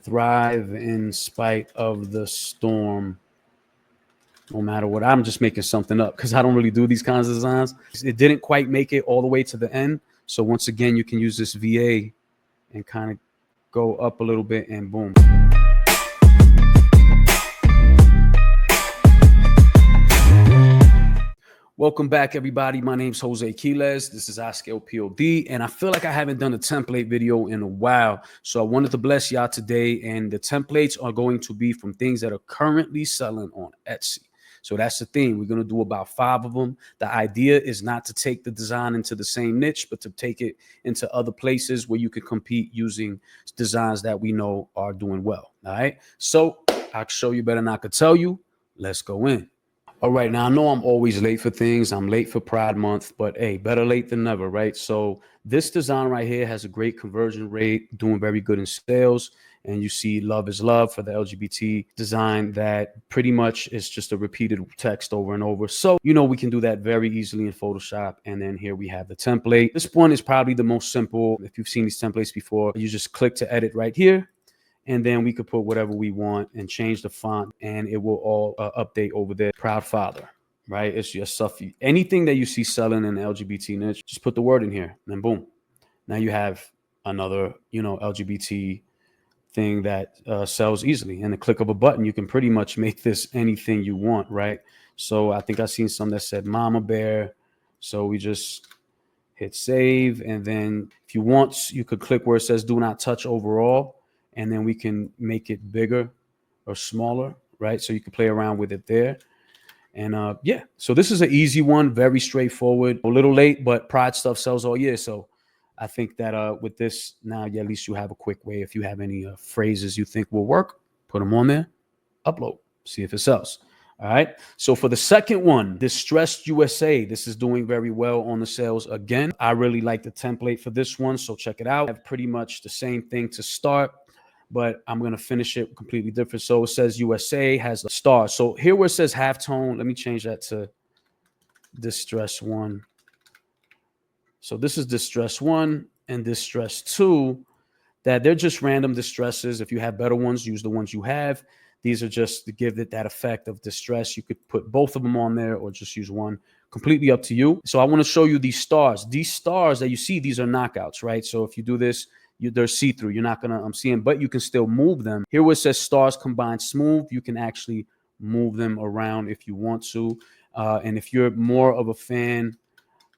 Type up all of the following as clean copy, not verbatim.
thrive in spite of the storm. No matter what, I'm just making something up because I don't really do these kinds of designs. It didn't quite make it all the way to the end. So once again, you can use this VA and kind of go up a little bit and boom. Welcome back, everybody. My name's Jose Quiles. This is iScale and I feel like I haven't done a template video in a while. So I wanted to bless y'all today, and the templates are going to be from things that are currently selling on Etsy. So that's the thing. We're going to do about 5 of them. The idea is not to take the design into the same niche, but to take it into other places where you can compete using designs that we know are doing well. All right. So I'll show you better than I could tell you. Let's go in. All right, now I know I'm always late for things. I'm late for Pride Month, but hey, better late than never, right? So this design right here has a great conversion rate, doing very good in sales. And you see Love is Love for the LGBT design that pretty much is just a repeated text over and over. So, we can do that very easily in Photoshop. And then here we have the template. This one is probably the most simple. If you've seen these templates before, you just click to edit right here. And then we could put whatever we want and change the font, and it will all update over there. Proud father, right? It's just stuff. Anything that you see selling in the LGBT niche, just put the word in here, and then boom. Now you have another, LGBT thing that sells easily. And the click of a button, you can pretty much make this anything you want, right? So I think I've seen some that said Mama Bear. So we just hit save, and then if you want, you could click where it says Do Not Touch Overall, and then we can make it bigger or smaller, right? So you can play around with it there. And yeah, so this is an easy one, very straightforward. A little late, but Pride stuff sells all year. So I think that with this now, yeah, at least you have a quick way. If you have any phrases you think will work, put them on there, upload, see if it sells. All right. So for the second one, Distressed USA, this is doing very well on the sales again. I really like the template for this one, so check it out. I have pretty much the same thing to start, but I'm going to finish it completely different. So it says USA has a star. So here where it says halftone, let me change that to Distress 1. So this is Distress 1 and Distress 2, that they're just random distresses. If you have better ones, use the ones you have. These are just to give it that effect of distress. You could put both of them on there or just use one. Completely up to you. So I want to show you these stars. These stars that you see, these are knockouts, right? So if you do this, they're see-through. You're not going to see them, but you can still move them. Here where it says stars combined smooth, you can actually move them around if you want to. And if you're more of a fan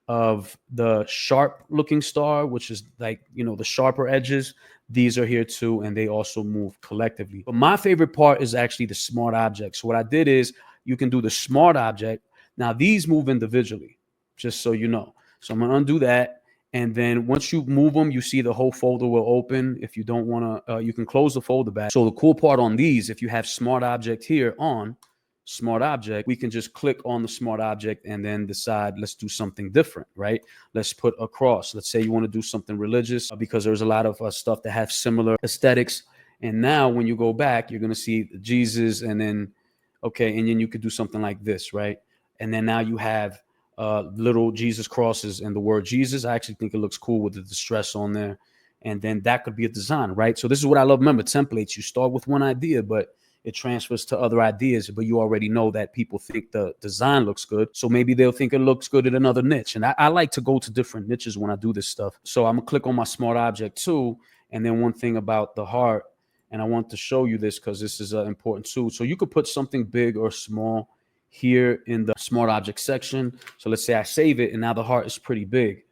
of the sharp looking star, which is like, the sharper edges, these are here too, and they also move collectively. But my favorite part is actually the smart object. So what I did is you can do the smart object. Now these move individually, just so you know. So I'm going to undo that. And then once you move them, you see the whole folder will open. If you don't want to, you can close the folder back. So the cool part on these, if you have smart object here on, smart object, we can just click on the smart object and then decide, let's do something different, right? Let's put a cross. Let's say you want to do something religious, because there's a lot of stuff that have similar aesthetics. And now when you go back, you're going to see Jesus, and then, okay, and then you could do something like this, right? And then now you have little Jesus crosses and the word Jesus. I actually think it looks cool with the distress on there. And then that could be a design, right? So this is what I love. Remember, templates, you start with one idea, but it transfers to other ideas, but you already know that people think the design looks good. So maybe they'll think it looks good in another niche. And I like to go to different niches when I do this stuff. So I'm gonna click on my smart object too. And then one thing about the heart, and I want to show you this because this is important too. So you could put something big or small here in the smart object section. So let's say I save it, and now the heart is pretty big.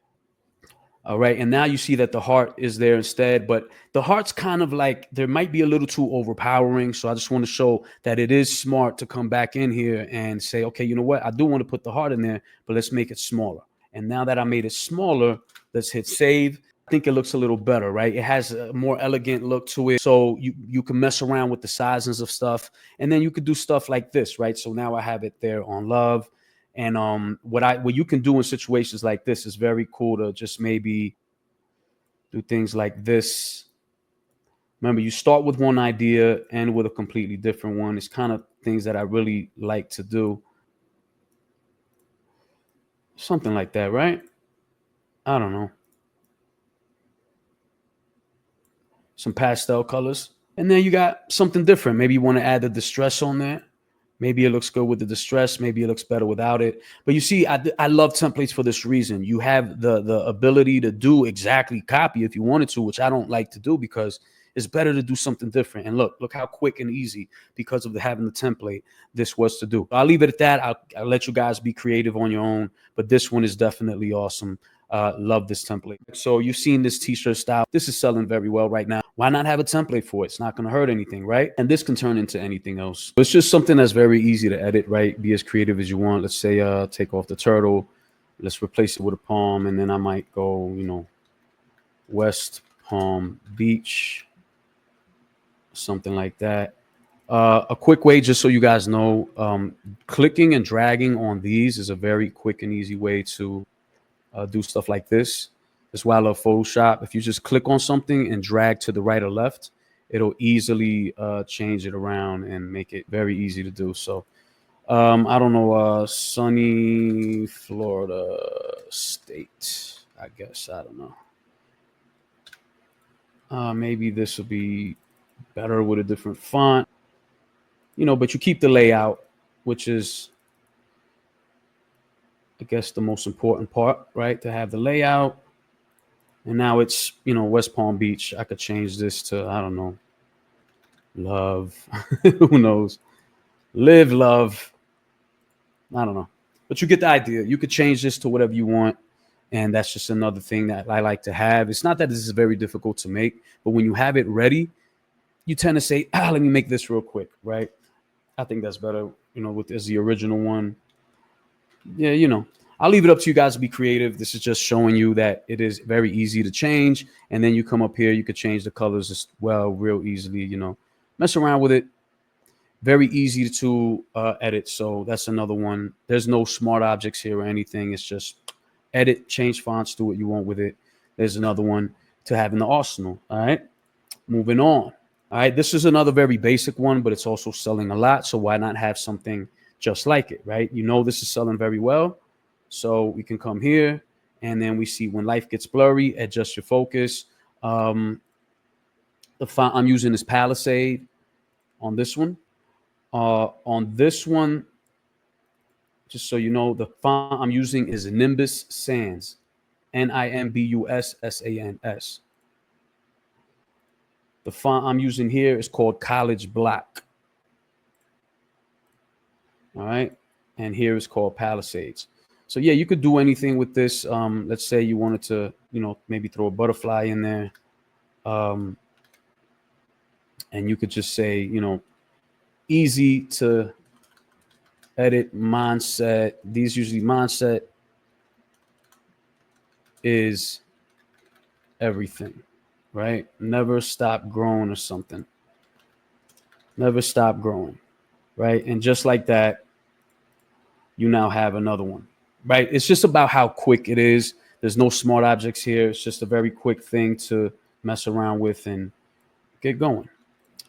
All right. And now you see that the heart is there instead, but the heart's kind of like, there might be a little too overpowering. So I just want to show that it is smart to come back in here and say, okay, you know what? I do want to put the heart in there, but let's make it smaller. And now that I made it smaller, let's hit save. I think it looks a little better, right? It has a more elegant look to it. So you can mess around with the sizes of stuff, and then you could do stuff like this, right? So now I have it there on love. And what you can do in situations like this is very cool to just maybe do things like this. Remember, you start with one idea and with a completely different one. It's kind of things that I really like to do. Something like that, right? I don't know. Some pastel colors. And then you got something different. Maybe you want to add the distress on there. Maybe it looks good with the distress. Maybe it looks better without it. But you see, I love templates for this reason. You have the ability to do exactly copy if you wanted to, which I don't like to do because it's better to do something different. And look how quick and easy, because of having the template, this was to do. I'll leave it at that. I'll let you guys be creative on your own. But this one is definitely awesome. Love this template. So you've seen this t-shirt style. This is selling very well right now. Why not have a template for it? It's not going to hurt anything, right? And this can turn into anything else. It's just something that's very easy to edit, right? Be as creative as you want. Let's say take off the turtle. Let's replace it with a palm. And then I might go, West Palm Beach, something like that. A quick way, just so you guys know, clicking and dragging on these is a very quick and easy way to do stuff like this. That's why I love Photoshop. If you just click on something and drag to the right or left, it'll easily change it around and make it very easy to do. So I don't know, sunny Florida state, I guess. I don't know. Maybe this will be better with a different font, but you keep the layout, which is, I guess, the most important part, right? To have the layout. And now it's, West Palm Beach. I could change this to, I don't know, love. Who knows? Live, love. I don't know. But you get the idea. You could change this to whatever you want. And that's just another thing that I like to have. It's not that this is very difficult to make, but when you have it ready, you tend to say, let me make this real quick, right? I think that's better, with as the original one. Yeah, I'll leave it up to you guys to be creative. This is just showing you that it is very easy to change. And then you come up here, you could change the colors as well real easily, mess around with it. Very easy to edit. So that's another one. There's no smart objects here or anything. It's just edit, change fonts, do what you want with it. There's another one to have in the arsenal. All right, moving on. All right, this is another very basic one, but it's also selling a lot. So why not have something just like it, right? This is selling very well. So we can come here and then we see when life gets blurry, adjust your focus. The font I'm using is Palisade on this one. On this one, just so you know, the font I'm using is Nimbus Sans, Nimbus Sans. The font I'm using here is called College Black. All right. And here is called Palisades. So yeah, you could do anything with this. Let's say you wanted to, maybe throw a butterfly in there. And you could just say, easy to edit mindset. These usually mindset is everything, right? Never stop growing or something. Never stop growing, right? And just like that, you now have another one, right? It's just about how quick it is. There's no smart objects here. It's just a very quick thing to mess around with and get going.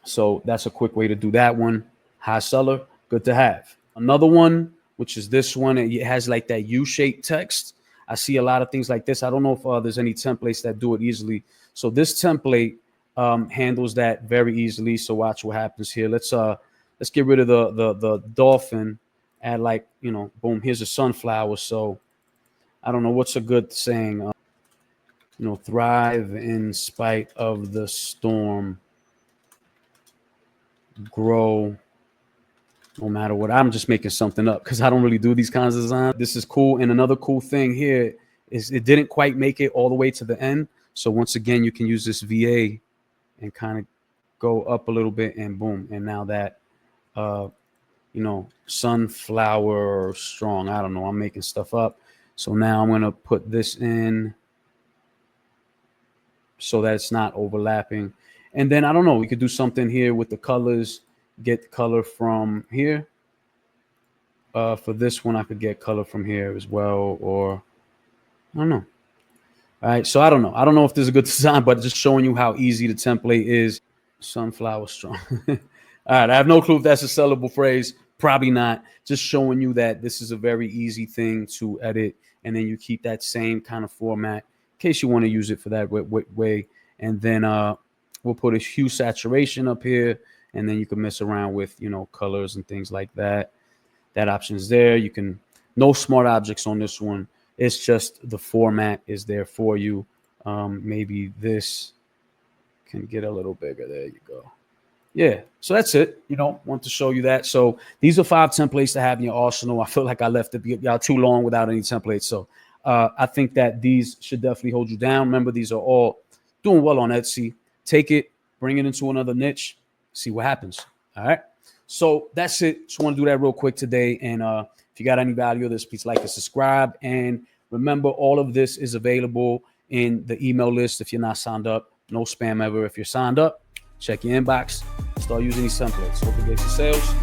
So that's a quick way to do that one. High seller, good to have. Another one, which is this one, it has like that U-shaped text. I see a lot of things like this. I don't know if there's any templates that do it easily. So this template handles that very easily. So watch what happens here. Let's get rid of the dolphin. Add like, boom, here's a sunflower. So I don't know what's a good saying. Thrive in spite of the storm. Grow no matter what. I'm just making something up because I don't really do these kinds of designs. This is cool. And another cool thing here is it didn't quite make it all the way to the end. So once again, you can use this VA and kind of go up a little bit and boom. And now that, sunflower strong, I don't know, I'm making stuff up. So now I'm going to put this in so that it's not overlapping. And then I don't know, we could do something here with the colors, get color from here. For this one, I could get color from here as well, or I don't know. All right, so I don't know. I don't know if this is a good design, but just showing you how easy the template is. Sunflower strong. All right, I have no clue if that's a sellable phrase. Probably not. Just showing you that this is a very easy thing to edit, and then you keep that same kind of format in case you want to use it for that way. And then We'll put a hue saturation up here, and then you can mess around with, you know, colors and things like that. That option is there. You can, no smart objects on this one. It's just the format is there for you. Maybe this can get a little bigger. There you go. Yeah, so that's it. You know, want to show you that. So these are 5 templates to have in your arsenal. I feel like I left y'all too long without any templates. So I think that these should definitely hold you down. Remember, these are all doing well on Etsy. Take it, bring it into another niche, see what happens. All right. So that's it. Just want to do that real quick today. And if you got any value of this, please like and subscribe. And remember, all of this is available in the email list if you're not signed up. No spam ever. If you're signed up, check your inbox. Start using these templates. Hope it gets your sales.